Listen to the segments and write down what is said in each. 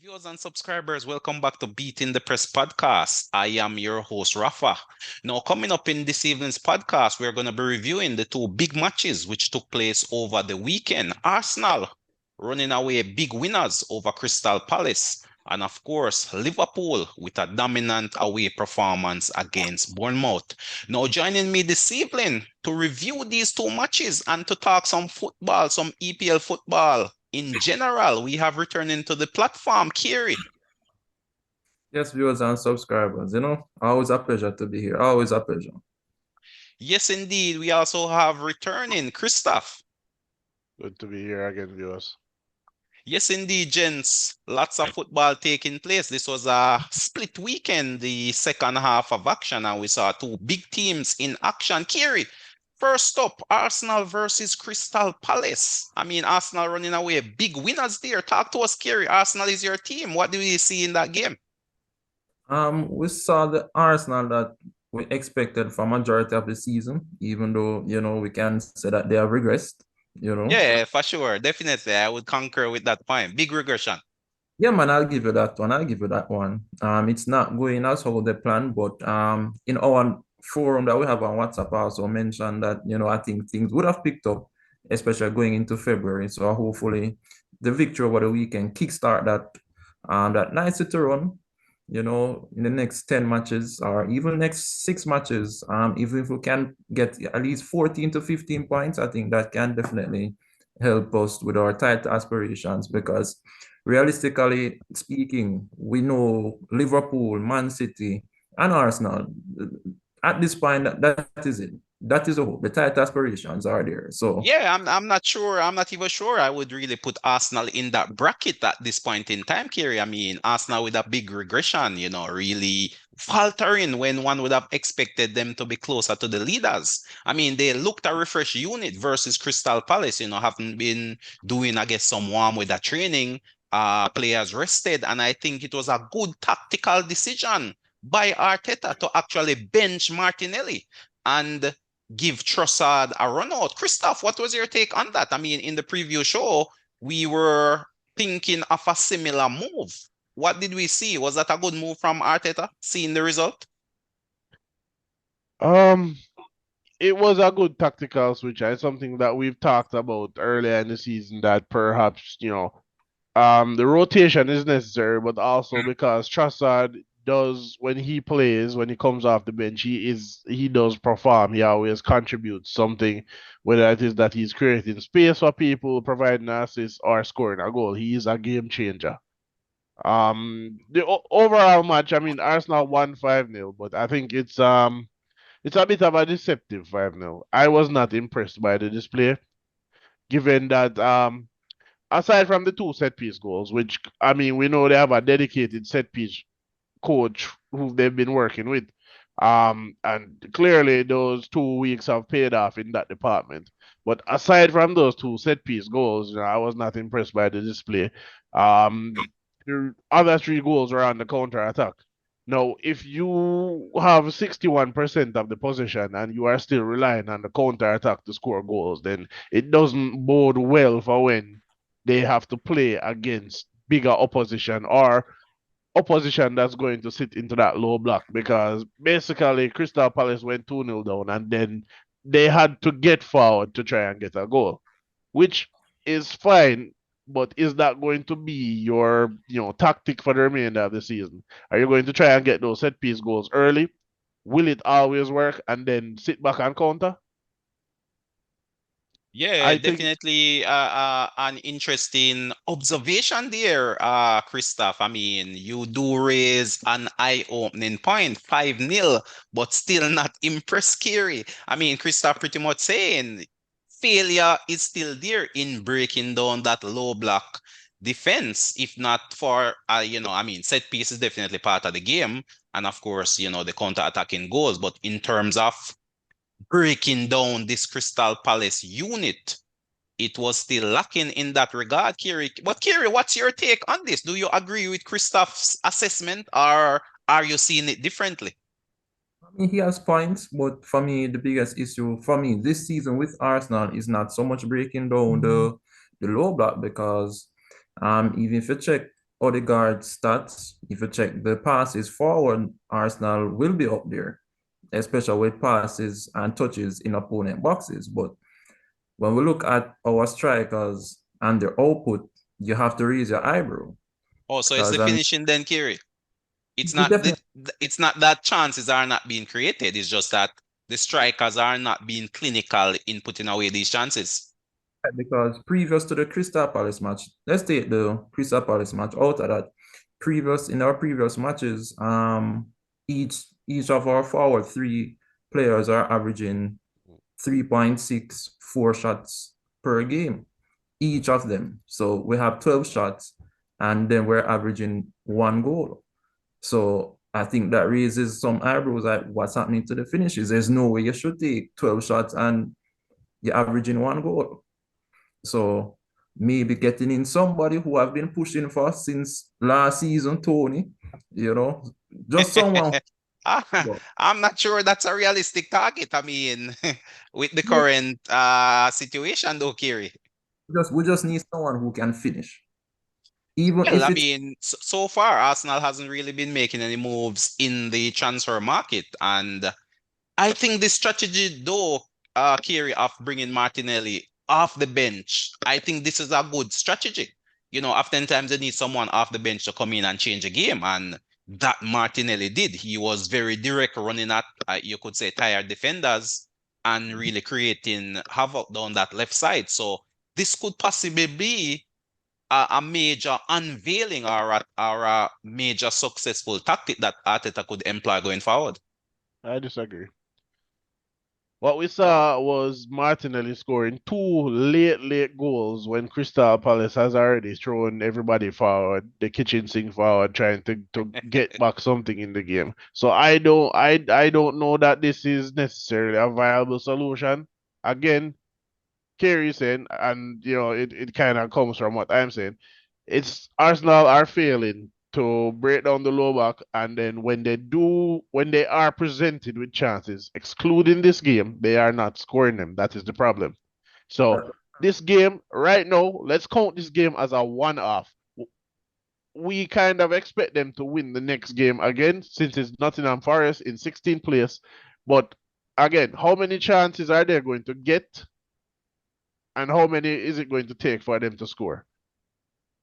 Viewers and subscribers, welcome back to Beating the Press podcast. I am your host, Rafa. Now, coming up in this evening's podcast, we're going to be reviewing the two big matches which took place over the weekend. Arsenal running away big winners over Crystal Palace. And of course, Liverpool with a dominant away performance against Bournemouth. Now, joining me this evening to review these two matches and to talk some football, some EPL football in general, we have returning to the platform, Carey. Yes, viewers and subscribers, always a pleasure to be here. Always a pleasure. Yes, indeed. We also have returning Christophe. Good to be here again, viewers. Yes, indeed, gents. Lots of football taking place. This was a split weekend, the second half of action, and we saw two big teams in action. Carey, first up, Arsenal versus Crystal Palace. I mean, Arsenal running away big winners there. Talk to us, Carey. Arsenal is your team. What do you see in that game? We saw the Arsenal that we expected for majority of the season, even though, we can say that they have regressed. Yeah, for sure. Definitely. I would concur with that point. Big regression. Yeah, man, I'll give you that one. I'll give you that one. It's not going as how they planned, but in our forum that we have on WhatsApp, I also mentioned that, I think things would have picked up, especially going into February. So hopefully the victory over the weekend kickstart that nice to run, in the next 10 matches or even next 6 matches. Even if we can get at least 14 to 15 points, I think that can definitely help us with our title aspirations because realistically speaking, we know Liverpool, Man City, and Arsenal. At this point, that is it. That is the hope. The title aspirations are there. So yeah, I'm not sure. I'm not even sure I would really put Arsenal in that bracket at this point in time, Kerry. I mean, Arsenal with a big regression, really faltering when one would have expected them to be closer to the leaders. I mean, they looked a refreshed unit versus Crystal Palace, haven't been doing, I guess, some warm weather training. Players rested, and I think it was a good tactical decision by Arteta to actually bench Martinelli and give Trossard a run out. Christophe, what was your take on that? I mean, in the preview show, we were thinking of a similar move. What did we see? Was that a good move from Arteta, seeing the result? It was a good tactical switch. It's something that we've talked about earlier in the season that perhaps, the rotation is necessary, but also because Trossard does when he plays, when he comes off the bench, he does perform. He always contributes something, whether it is that he's creating space for people, providing assists, or scoring a goal. He is a game changer. The overall match, I mean, Arsenal won 5-0, but I think it's a bit of a deceptive 5-0. I was not impressed by the display, given that aside from the two set piece goals, which I mean we know they have a dedicated set piece coach who they've been working with. And clearly those 2 weeks have paid off in that department. But aside from those two set piece goals, I was not impressed by the display. The other three goals were on the counter attack. Now, if you have 61% of the possession and you are still relying on the counter attack to score goals, then it doesn't bode well for when they have to play against bigger opposition or opposition that's going to sit into that low block because basically Crystal Palace went 2-0 down and then they had to get forward to try and get a goal, which is fine. But is that going to be your, tactic for the remainder of the season? Are you going to try and get those set piece goals early? Will it always work and then sit back and counter? Yeah, I think definitely an interesting observation there, Christoph. I mean, you do raise an eye-opening point, 5-0, but still not impressed, Kerry. I mean, Christoph pretty much saying failure is still there in breaking down that low block defense, if not for, I mean, set piece is definitely part of the game. And of course, the counter-attacking goals, but in terms of breaking down this Crystal Palace unit, it was still lacking in that regard, Kiri. But Kiri, what's your take on this? Do you agree with Christoph's assessment or are you seeing it differently? I mean, he has points, but for me, the biggest issue for me this season with Arsenal is not so much breaking down the low block because even if you check Odegaard stats, if you check the passes forward, Arsenal will be up there, especially with passes and touches in opponent boxes. But when we look at our strikers and their output, you have to raise your eyebrow Oh, so it's because the I mean, finishing then, Kerry. It's we not definitely it's not that chances are not being created. It's just that the strikers are not being clinical in putting away these chances. because previous to the Crystal Palace match, let's take the Crystal Palace match out of that. Previous in our previous matches, each of our forward three players are averaging 3.64 shots per game, each of them. So we have 12 shots, and then we're averaging one goal. So I think that raises some eyebrows at what's happening to the finishes. There's no way you should take 12 shots and you're averaging one goal. So maybe getting in somebody who I've been pushing for since last season, Tony, you know, just someone. Ah, Who, I'm not sure that's a realistic target. I mean, with the current situation though, Kiri. we just need someone who can finish, even Well, if I it's mean, so far Arsenal hasn't really been making any moves in the transfer market, and I think the strategy, though, Kiri, of bringing Martinelli off the bench, I think this is a good strategy. Oftentimes they need someone off the bench to come in and change a game, and that Martinelli did. He was very direct, running at, you could say, tired defenders and really creating havoc down that left side. So this could possibly be a major unveiling or a major successful tactic that Arteta could employ going forward. I disagree. What we saw was Martinelli scoring two late goals when Crystal Palace has already thrown everybody forward, the kitchen sink forward, trying to get back something in the game. So I don't know that this is necessarily a viable solution. Again, Kerry saying, and it kind of comes from what I'm saying. It's Arsenal are failing to break down the low back, and then when they are presented with chances, excluding this game, they are not scoring them. That is the problem. So this game right now, let's count this game as a one-off. We kind of expect them to win the next game again, since it's Nottingham Forest in 16th place. But again, how many chances are they going to get, and how many is it going to take for them to score?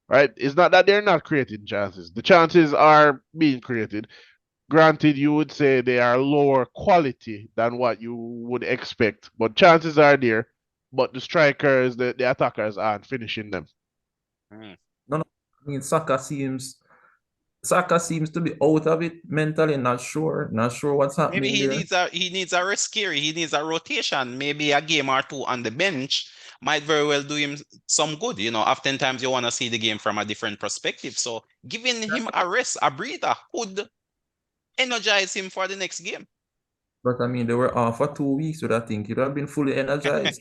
Right? It's not that they're not creating chances. The chances are being created. Granted, you would say they are lower quality than what you would expect, but chances are there. But the strikers, the attackers aren't finishing them. Mm. no, no. I mean, Saka seems to be out of it mentally, not sure what's Maybe happening he there. needs a rest, Kerry. He needs a rotation. Maybe a game or two on the bench might very well do him some good. Oftentimes you want to see the game from a different perspective. So giving him a rest, a breather, could energize him for the next game. But I mean, they were off for 2 weeks, so I think you'd have been fully energized.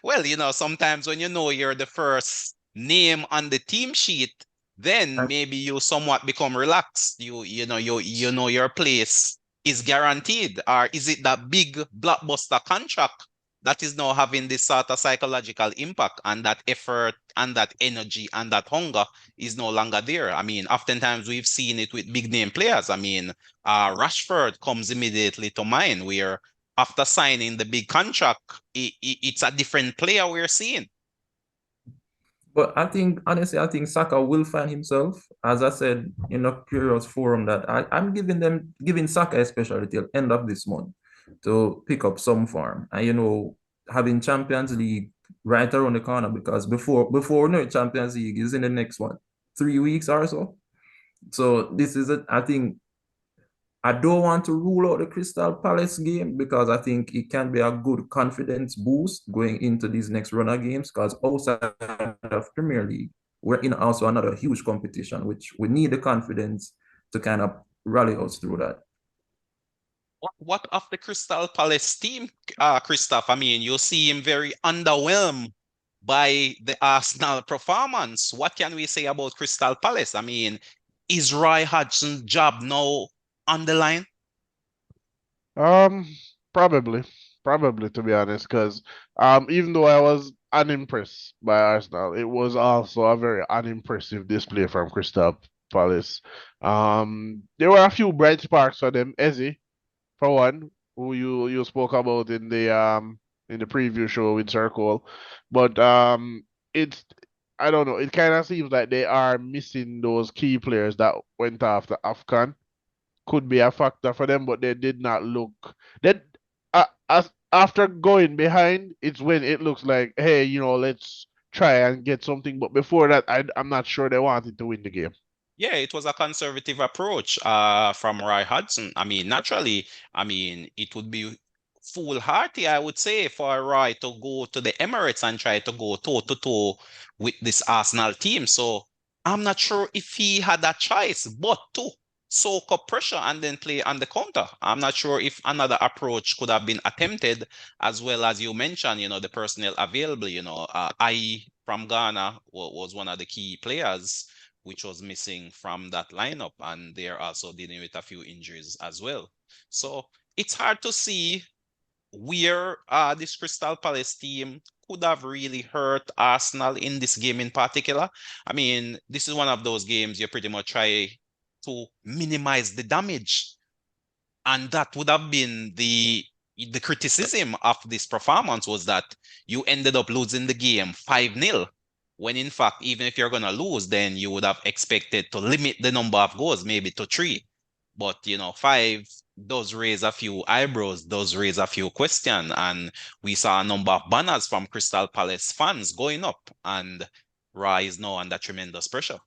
Well, sometimes when you know you're the first name on the team sheet, then And, maybe you somewhat become relaxed. You know your place is guaranteed. Or is it that big blockbuster contract that is now having this sort of psychological impact, and that effort and that energy and that hunger is no longer there? I mean, oftentimes we've seen it with big name players. I mean, Rashford comes immediately to mind, where after signing the big contract, it's a different player we're seeing. but honestly, I think Saka will find himself. As I said in a previous forum, that I'm giving Saka especially till end of this month to pick up some form. And having Champions League right around the corner, because before no Champions League is in the next one, 3 weeks or so. So this is it. I think I don't want to rule out the Crystal Palace game because I think it can be a good confidence boost going into these next run of games, because outside of Premier League, we're in also another huge competition, which we need the confidence to kind of rally us through that. What of the Crystal Palace team, Christoph? I mean, you seem very underwhelmed by the Arsenal performance. What can we say about Crystal Palace? I mean, is Roy Hodgson's job now on the line? Um, Probably. Probably, to be honest, because even though I was unimpressed by Arsenal, it was also a very unimpressive display from Crystal Palace. There were a few bright sparks for them. Eze, for one, who you spoke about in the preview show with Circle, but it's I don't know. It kind of seems like they are missing those key players that went off the AFCON. Could be a factor for them, but they did not look that as after going behind, it's when it looks like, hey, let's try and get something. But before that, I'm not sure they wanted to win the game. Yeah, it was a conservative approach from Roy Hodgson. I mean, naturally, I mean, it would be foolhardy, I would say, for Roy to go to the Emirates and try to go toe-to-toe with this Arsenal team. So I'm not sure if he had a choice, but to soak up pressure and then play on the counter. I'm not sure if another approach could have been attempted, as well as you mentioned, the personnel available, I from Ghana was one of the key players which was missing from that lineup, and they're also dealing with a few injuries as well. So it's hard to see where this Crystal Palace team could have really hurt Arsenal in this game in particular. I mean, this is one of those games you pretty much try to minimize the damage, and that would have been the criticism of this performance was that you ended up losing the game 5-0 when in fact, even if you're going to lose, then you would have expected to limit the number of goals maybe to 3. But, 5 does raise a few eyebrows, does raise a few questions. And we saw a number of banners from Crystal Palace fans going up, and Ra is now under tremendous pressure.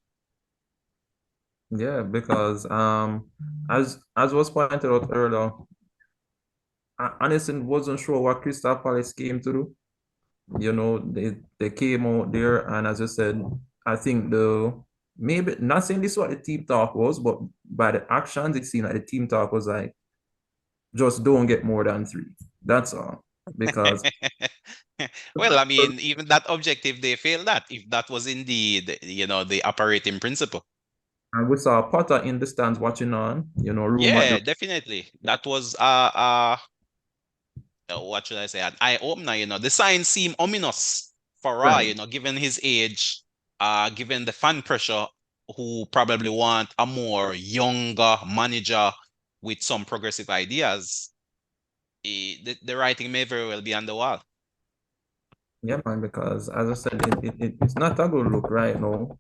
Yeah, because as was pointed out earlier, I honestly wasn't sure what Crystal Palace came to do. They came out there, and as I said, I think the maybe not saying this is what the team talk was, but by the actions, it seemed like the team talk was like, just don't get more than 3. That's all. Because Well, I mean, even that objective, they failed that, if that was indeed, the operating principle. and we saw Potter in the stands watching on, room at Yeah, the definitely. That was what should I say, an eye opener, The signs seem ominous for Ra, right. given his age, given the fan pressure, who probably want a more younger manager with some progressive ideas. The writing may very well be on the wall. Yeah, man, because as I said, it's not a good look right now.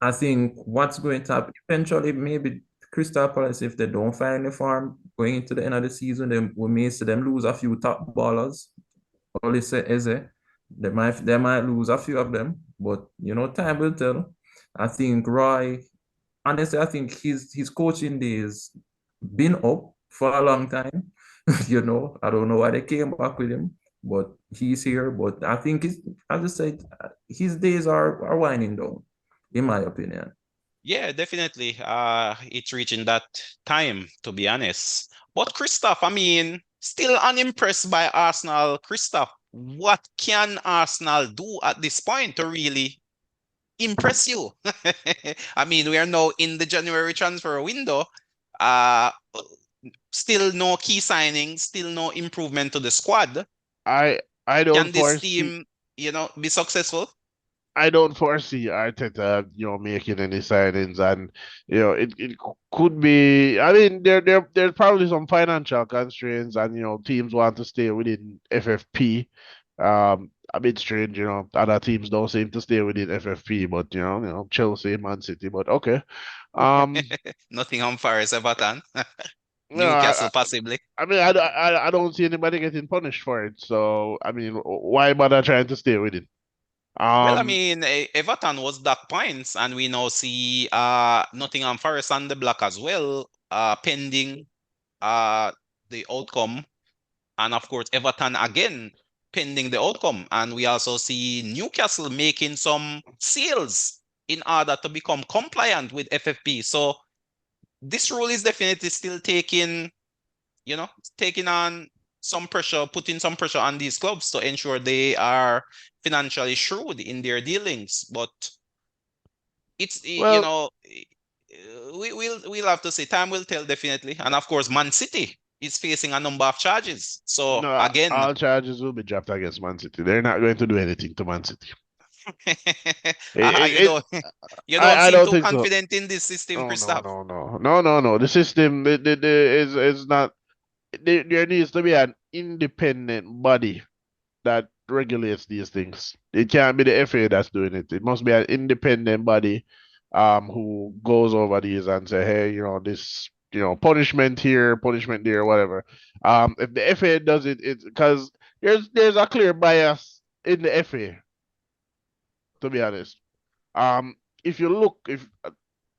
I think what's going to happen eventually, maybe Crystal Palace, if they don't find the form going into the end of the season, then we may see them lose a few top ballers. Only say Eze. They might lose a few of them, but time will tell. I think Roy, honestly, I think his coaching days been up for a long time. I don't know why they came back with him, but he's here. But I think as I said, his days are winding down, in my opinion. Yeah, definitely. It's reaching that time, to be honest. But Christoph, I mean, still unimpressed by Arsenal. Christoph, what can Arsenal do at this point to really impress you? I mean, we are now in the January transfer window. Uh, Still no key signings, still no improvement to the squad. I I don't Can this foresee team, be successful? I don't foresee Arteta, making any signings, and it could be. I mean, there's probably some financial constraints, and teams want to stay within FFP. A bit strange, other teams don't seem to stay within FFP, but Chelsea, Man City, but okay. Um, Nottingham Forest, Everton, no, Newcastle possibly. I mean, I don't see anybody getting punished for it, so I mean, why bother trying to stay with it? Well, I Um, mean, Everton was docked points, and we now see Nottingham Forest on the block as well, pending uh the outcome, and of course Everton again pending the outcome, and we also see Newcastle making some sales in order to become compliant with FFP. So this rule is definitely still you know, taking on some pressure, putting some pressure on these clubs to ensure they are financially shrewd in their dealings. But it's well, we'll have to see. Time will tell definitely. And of course, Man City, is facing a number of charges. So No, again, all charges will be dropped against Man City. They're not going to do anything to Man City. uh, It, you it, don't you don't I seem don't too think so. confident in this system, No, no, Christoph. no, no, no, no, no. The system is not. There needs to be an independent body that regulates these things. It can't be the FA that's doing it. It must be an independent body, who goes over these and say, hey, this, punishment here, punishment there, whatever. If the FA does it, it's because there's a clear bias in the FA, to be honest. If you look, if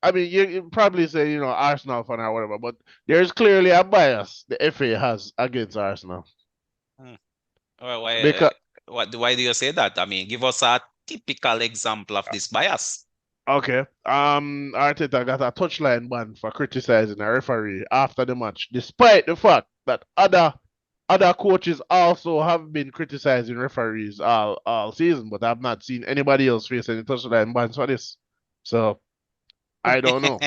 I mean, you probably say, Arsenal fan or whatever, but there's clearly a bias the FA has against Arsenal. Hmm. Well, why, Because why do you say that? I mean, give us a typical example of this bias. Okay. Arteta got a touchline ban for criticizing a referee after the match, despite the fact that other coaches also have been criticizing referees all season, but I've not seen anybody else face any touchline bans for this. So I don't know.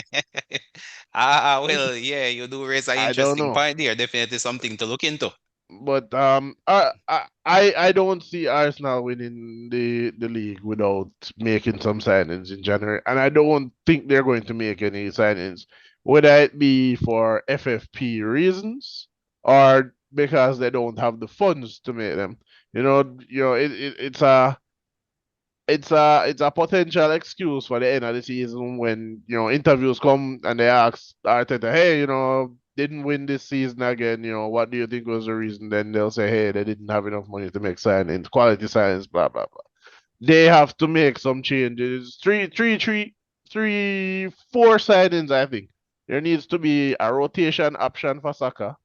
Well, yeah, you do raise an I don't interesting know. point there. Definitely something to look into. But I don't see Arsenal winning the league without making some signings in January, and I don't think they're going to make any signings, whether it be for FFP reasons or because they don't have the funds to make them. It's a potential excuse for the end of the season when interviews come and they ask Arteta, hey, didn't win this season again. What do you think was the reason? Then they'll say, hey, they didn't have enough money to make signings, quality signings, blah blah blah. They have to make some changes. Four signings, I think. There needs to be a rotation option for Saka.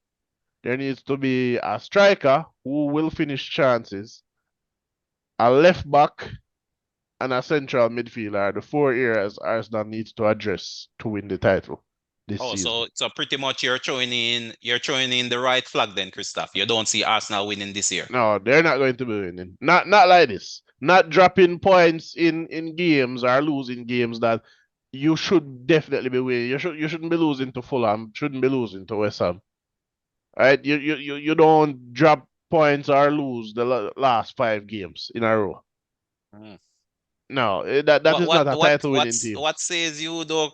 There needs to be a striker who will finish chances, a left back, and a central midfielder are the four areas Arsenal needs to address to win the title this Oh, season. so pretty much you're throwing in the right flag then, Christoph. You don't see Arsenal winning this year. No, they're not going to be winning. Not like this. Not dropping points in games or losing games that you should definitely be winning. You shouldn't be losing to Fulham. Shouldn't be losing to West Ham. Right? You don't drop points or lose the last 5 games in a row. Mm. No, that is not a title winning team. What says you though,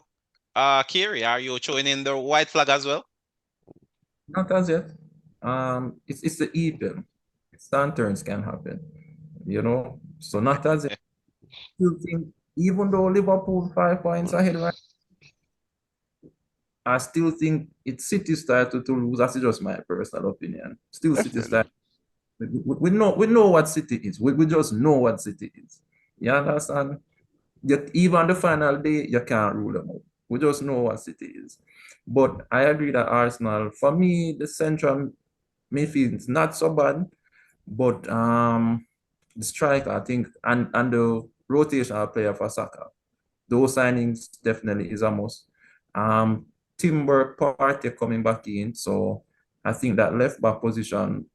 Carey? Are you throwing in the white flag as well? Not as yet. It's the EPL. Stand turns can happen, So not as yet. Still think, even though Liverpool 5 points ahead, right? I still think it's City's title to lose. That's just my personal opinion. Still City's Definitely. title. We know what City is. We just know what City is. You understand? Yet even the final day, you can't rule them out. We just know what City is. But I agree that Arsenal, for me, the central midfield is not so bad. But the striker, I think, and the rotational player for Saka, those signings definitely is a must. Um, Timber Partey coming back in, so I think that left back position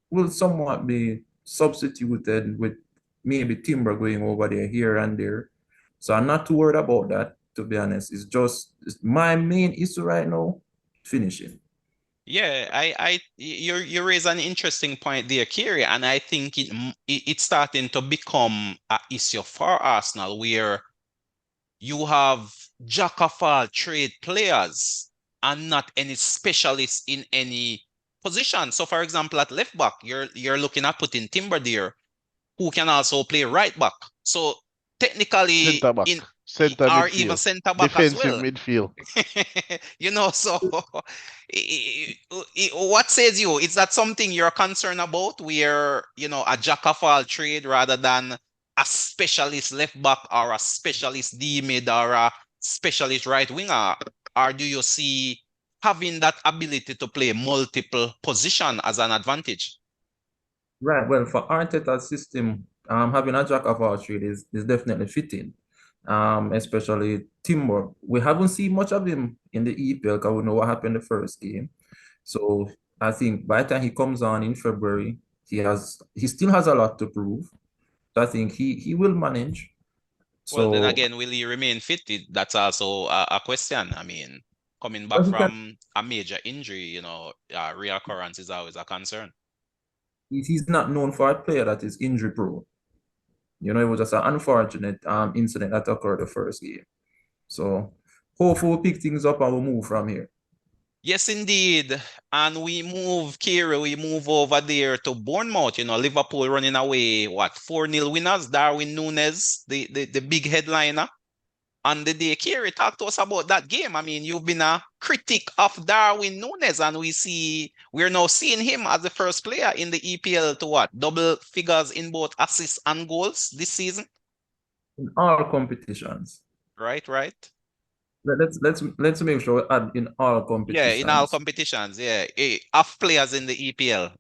will somewhat be substituted with maybe Timber going over there here and there. So I'm not too worried about that, to be honest. My main issue right now, finishing. Yeah, you raise an interesting point there, Kiri, and I think it's starting to become an issue for Arsenal where you have jack of all trade players and not any specialists in any position. So, for example, at left back, you're looking at putting Timber there, who can also play right back. So technically, Centre back, in centre or even midfield, centre back as defensive well. midfield. So what says you? Is that something you're concerned about where, a jack of all trade rather than a specialist left back or a specialist D mid or a specialist right winger? Or do you see having that ability to play multiple position as an advantage? Right. Well, for Arteta's system, having a jack of all trades is definitely fitting. Especially Timber. We haven't seen much of him in the EPL because we know what happened the first game. So I think by the time he comes on in February, he still has a lot to prove. So I think he will manage. Well, then So again, will he remain fit? That's also a question. I mean, coming back But from a major injury, reoccurrence is always a concern. he's not known for a player that is injury prone. It was just an unfortunate incident that occurred the first game. So hopefully we'll pick things up and we'll move from here. Yes, indeed. And we move over there to Bournemouth. Liverpool running away, 4-0 winners. Darwin Núñez, the big headliner. On the day, Carey, talk to us about that game. I mean, you've been a critic of Darwin Núñez, and we're now seeing him as the first player in the EPL to double figures in both assists and goals this season. In all competitions. Right. Let's make sure we add in all competitions. Yeah, in all competitions. Yeah, half players in the EPL.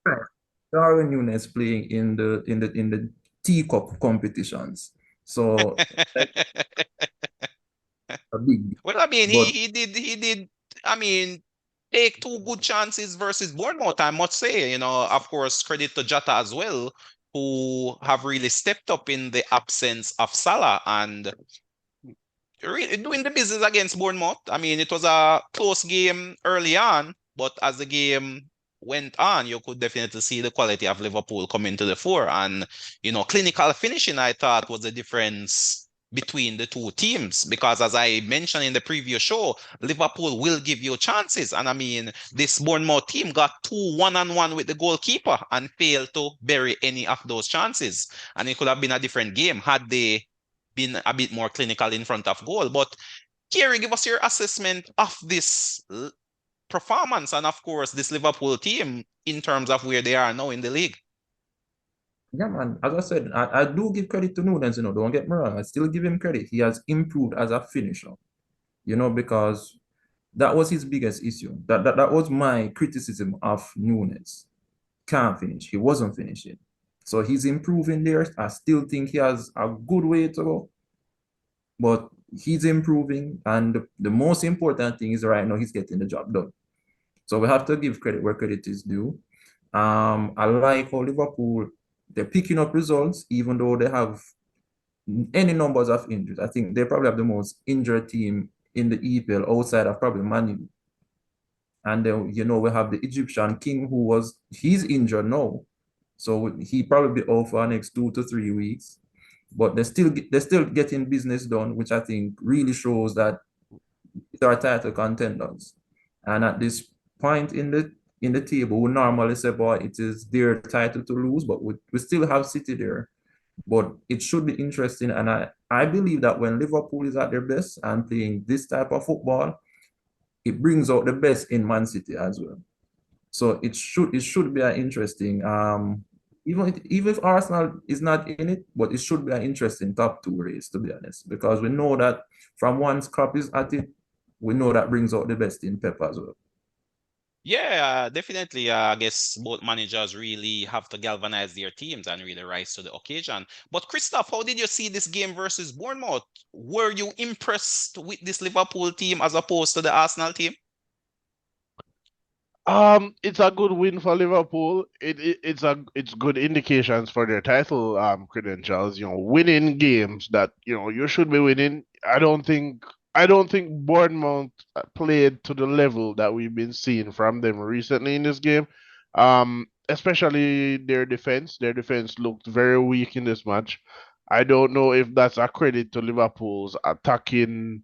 Right. Darwin Núñez playing in the teacup competitions. So a big. Well, I mean, But he did. I mean, take 2 good chances versus Bournemouth, I must say. Of course, credit to Jota as well, who have really stepped up in the absence of Salah and really doing the business against Bournemouth. I mean, it was a close game early on, but as the game went on, you could definitely see the quality of Liverpool coming to the fore. And, clinical finishing, I thought, was the difference between the two teams, because as I mentioned in the previous show, Liverpool will give you chances. And I mean, this Bournemouth team got 2 1-on-1 with the goalkeeper and failed to bury any of those chances. And it could have been a different game had they been a bit more clinical in front of goal. But Carey, give us your assessment of this performance and, of course, this Liverpool team in terms of where they are now in the league. yeah, man, as I said, I do give credit to Núñez, don't get me wrong. I still give him credit. He has improved as a finisher, because that was his biggest issue. That was my criticism of Núñez. Can't finish. He wasn't finishing. So he's improving there. I still think he has a good way to go, but he's improving. And the most important thing is right now he's getting the job done. So we have to give credit where credit is due. I like how Liverpool, they're picking up results, even though they have any numbers of injuries. I think they probably have the most injured team in the EPL outside of probably Man U. And then, we have the Egyptian king he's injured now. So he probably be out for the next 2 to 3 weeks. But they're still getting business done, which I think really shows that they are title contenders. And at this point in the table, we normally say, boy, it is their title to lose, but we still have City there. But it should be interesting. And I believe that when Liverpool is at their best and playing this type of football, it brings out the best in Man City as well. So it should be an interesting, even if Arsenal is not in it, but it should be an interesting top 2 race, to be honest, because we know that from once Klopp is at it, we know that brings out the best in Pep as well. Yeah, definitely. I guess both managers really have to galvanize their teams and really rise to the occasion. But Christophe, how did you see this game versus Bournemouth? Were you impressed with this Liverpool team as opposed to the Arsenal team? It's a good win for Liverpool. It's good indications for their title credentials. Winning games that you should be winning. I don't think Bournemouth played to the level that we've been seeing from them recently in this game. Especially their defense. Their defense looked very weak in this match. I don't know if that's a credit to Liverpool's attacking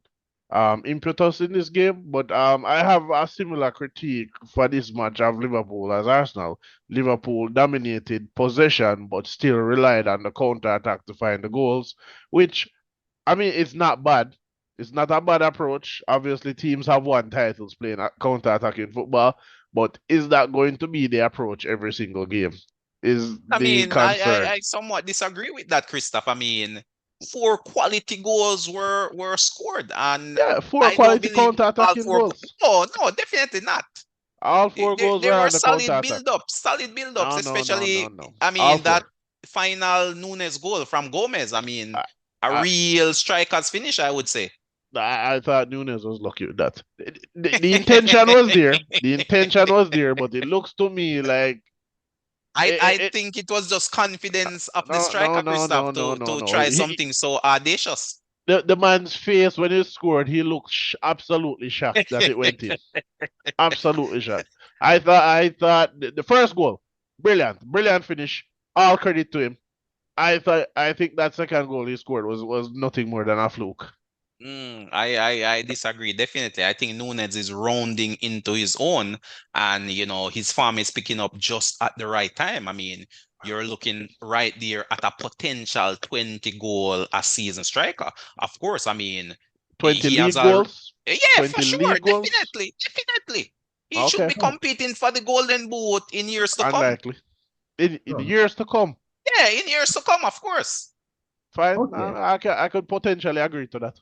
impetus in this game, but I have a similar critique for this match of Liverpool as Arsenal. Liverpool dominated possession, but still relied on the counter attack to find the goals, which I mean it's not bad. It's not a bad approach. Obviously, teams have won titles playing counter attacking football, but is that going to be the approach every single game? Is I the mean, concern. I somewhat disagree with that, Christophe. I mean, 4 quality goals were scored, and Yeah, 4 I don't quality believe counter all attacking 4. goals. No, definitely not. All 4 goals There were were on the counter attack. solid build-ups, No, especially, no. I All mean, that 4. final Núñez goal from Gomez. I mean, I, a I, real striker's finish, I would say. I thought Núñez was lucky with that. The intention was there. The intention was there, but it looks to me like I it think it was just confidence of the no, striker, no. Christophe, to No. try something so audacious. the man's face when he scored, he looked absolutely shocked that it went in. Absolutely shocked. I thought the first goal, brilliant finish. All credit to him. I think that second goal he scored was nothing more than a fluke. I disagree. Definitely. I think Nunes is rounding into his own, and his form is picking up just at the right time. I mean, you're looking right there at a potential 20 goal a season striker. Of course, I mean, 20 he has league a goals, yeah, for 20 sure, league goals. definitely. He should Okay, be competing for the Golden Boot in years to come. unlikely. In Sure. years to come. Yeah, in years to come, of course. Fine. Okay. I could potentially agree to that.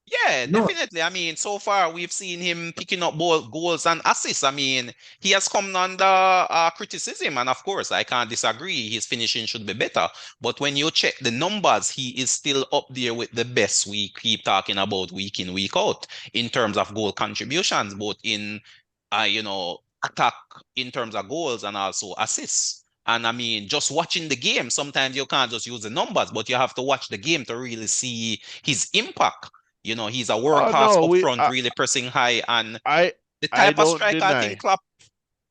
Yeah, No, definitely. I mean, so far we've seen him picking up goals and assists. I mean, he has come under criticism, and of course, I can't disagree. His finishing should be better. But when you check the numbers, he is still up there with the best we keep talking about week in, week out in terms of goal contributions, both in, attack in terms of goals and also assists. And I mean, just watching the game, sometimes you can't just use the numbers, but you have to watch the game to really see his impact. He's a Oh workhorse no, up we front, really pressing high, and I the I type of don't striker I think deny. Klopp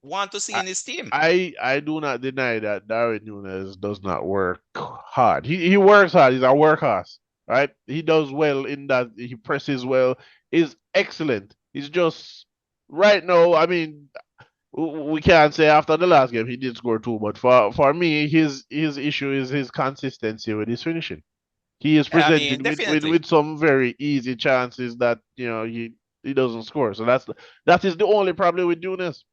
want to see I in his team. I do not deny that Darwin Nunes does not work hard. He works hard. He's a workhorse, right? He does well in that. He presses well. He's excellent. He's just right now. I mean, we can't say after the last game he did score two, but for me, his issue is his consistency with his finishing. He is Yeah, I mean, presented definitely. with some very easy chances that he doesn't score. So that is the only problem with Nunes.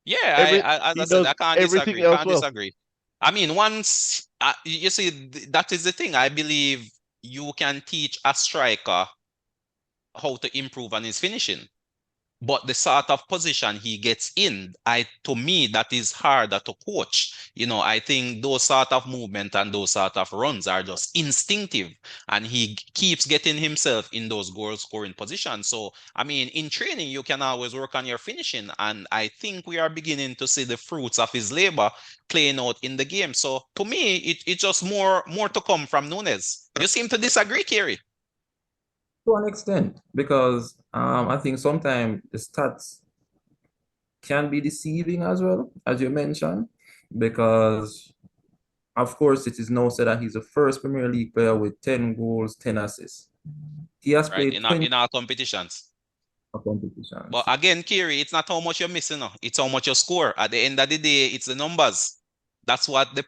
Yeah, Every as I he said, I does can't everything disagree. else Can't well. disagree. I mean, once you see, that is the thing. I believe you can teach a striker how to improve on his finishing. But the sort of position he gets in, to me, that is harder to coach. I think those sort of movement and those sort of runs are just instinctive, and he keeps getting himself in those goal scoring positions. So, I mean, in training, you can always work on your finishing, and I think we are beginning to see the fruits of his labor playing out in the game. So, to me, it's just more to come from Nunes. You seem to disagree, Kerry. to an extent, because I think sometimes the stats can be deceiving as well, as you mentioned, because of course it is now said that he's the first Premier League player with 10 goals, 10 assists. He has Right, played 20 in our competitions. But competitions. again, Kiri, it's not how much you're missing. No. It's how much you score. At the end of the day, it's the numbers. That's what the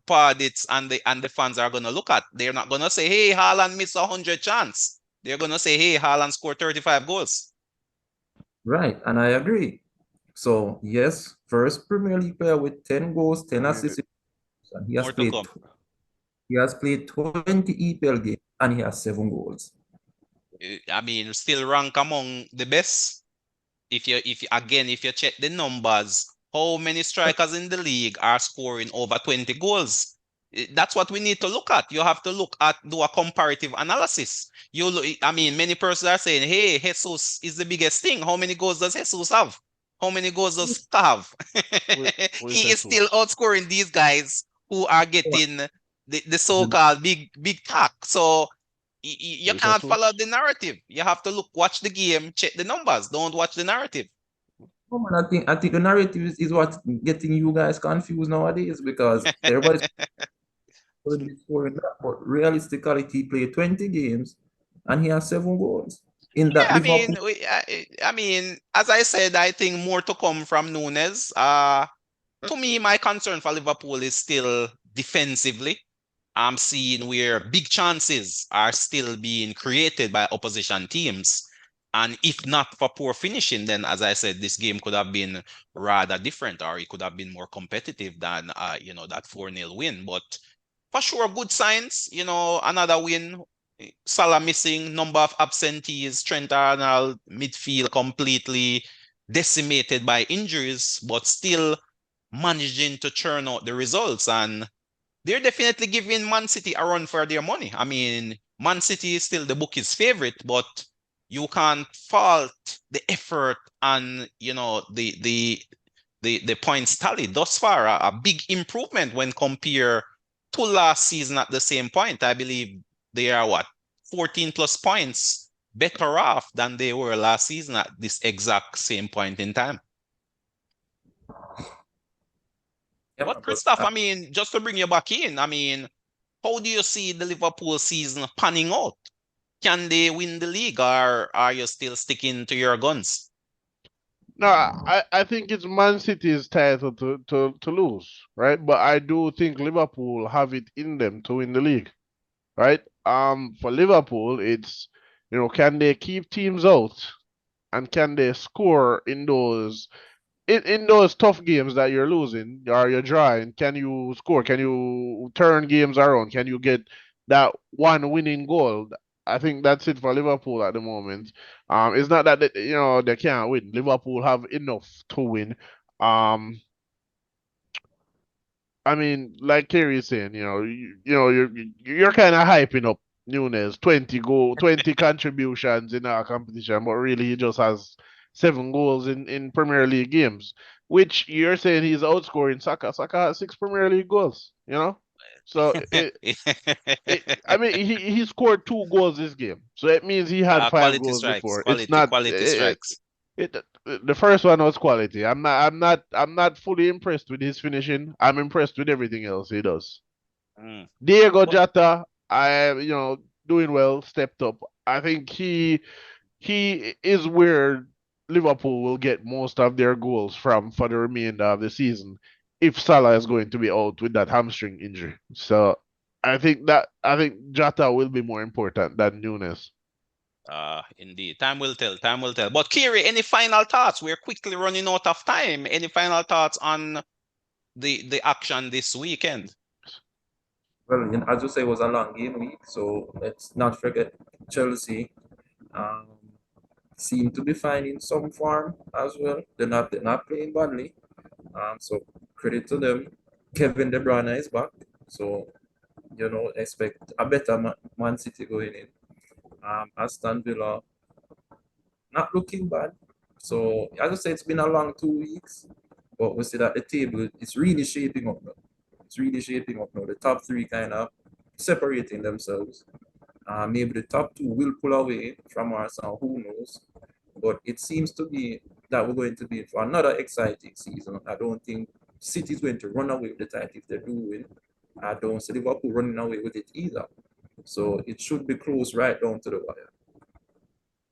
pundits and the fans are gonna look at. They're not gonna say, "Hey, Haaland missed 100 chance." They're gonna say, "Hey, Haaland scored 35 goals." Right, and I agree. So yes, first Premier League player with 10 goals, 10 Really. assists, and More to come. he has played 20 EPL games and he has 7 goals. I mean, still rank among the best. If you check the numbers, how many strikers in the league are scoring over 20 goals? That's what we need to look at. You have to do a comparative analysis. I mean, many persons are saying, "Hey, Jesus is the biggest thing." How many goals does Jesus have? How many goals does Ska have? Who is He is still Jesus? outscoring these guys who are getting the so-called big tack. So you Who is can't follow Jesus? the narrative. You have to watch the game, check the numbers. Don't watch the narrative. Oh, man, I think the narrative is what's getting you guys confused nowadays because everybody's already scoring that, but realistically, he played 20 games and he has 7 goals in that Yeah, I Liverpool. mean, I mean, as I said, I think more to come from Nunes. To me, my concern for Liverpool is still defensively. I'm seeing where big chances are still being created by opposition teams. And if not for poor finishing, then as I said, this game could have been rather different, or it could have been more competitive than that 4-0 win. But for sure, good signs, another win. Salah missing, number of absentees, Trent Arnold, midfield completely decimated by injuries, but still managing to churn out the results. And they're definitely giving Man City a run for their money. I mean, Man City is still the bookie's favorite, but you can't fault the effort and the points tally thus far. A big improvement when compared to last season at the same point. I believe they are what 14 plus points better off than they were last season at this exact same point in time. Yeah, But but Christoph, I mean, just to bring you back in, I mean, how do you see the Liverpool season panning out? Can they win the league, or are you still sticking to your guns? No, I think it's Man City's title to lose, right? But I do think Liverpool have it in them to win the league, right? For Liverpool, it's, can they keep teams out and can they score in those tough games that you're losing or you're drawing? Can you score? Can you turn games around? Can you get that one winning goal? I think that's it for Liverpool at the moment. It's not that they can't win. Liverpool have enough to win. Um, I mean, like Kerry is saying, you're kind of hyping up Nunes, 20 contributions in our competition, but really he just has 7 goals in Premier League games, which you're saying he's outscoring Saka. Saka has 6 Premier League goals. So I mean, he scored 2 goals this game, so it means he had five Quality goals strikes, before. It's not quality strikes. it, the first one was quality. I'm not fully impressed with his finishing. I'm impressed with everything else he does. Mm. Diego But Jota, doing well, stepped up. I think he is where Liverpool will get most of their goals from for the remainder of the season if Salah is going to be out with that hamstring injury. So I think Jota will be more important than Nunes. Indeed, time will tell. Time will tell. But Kiri, any final thoughts? We're quickly running out of time. Any final thoughts on the action this weekend? well, as you say, it was a long game week, so let's not forget Chelsea um, seem to be finding some form as well. They're not playing badly. So credit to them. Kevin De Bruyne is back, so expect a better Man City going in. Aston Villa not looking bad. So as I say, it's been a long 2 weeks, but we see that the table is really shaping up now. It's really shaping up now. The top three kind of separating themselves. Maybe the top two will pull away from Arsenal, who knows? But it seems to be that we're going to be in for another exciting season. I don't think City's going to run away with the title if they do win. I don't see Liverpool running away with it either. So it should be close right down to the wire.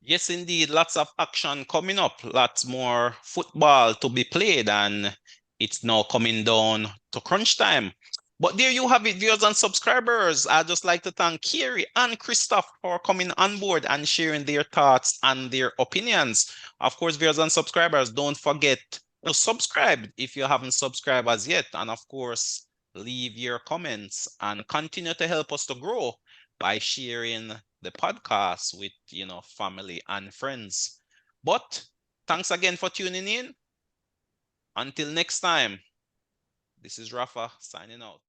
Yes, indeed. Lots of action coming up. Lots more football to be played, and it's now coming down to crunch time. But there you have it, viewers and subscribers. I'd just like to thank Kiri and Christoph for coming on board and sharing their thoughts and their opinions. Of course, viewers and subscribers, don't forget to subscribe if you haven't subscribed as yet. And of course, leave your comments and continue to help us to grow by sharing the podcast with family and friends. But thanks again for tuning in. Until next time, this is Rafa signing out.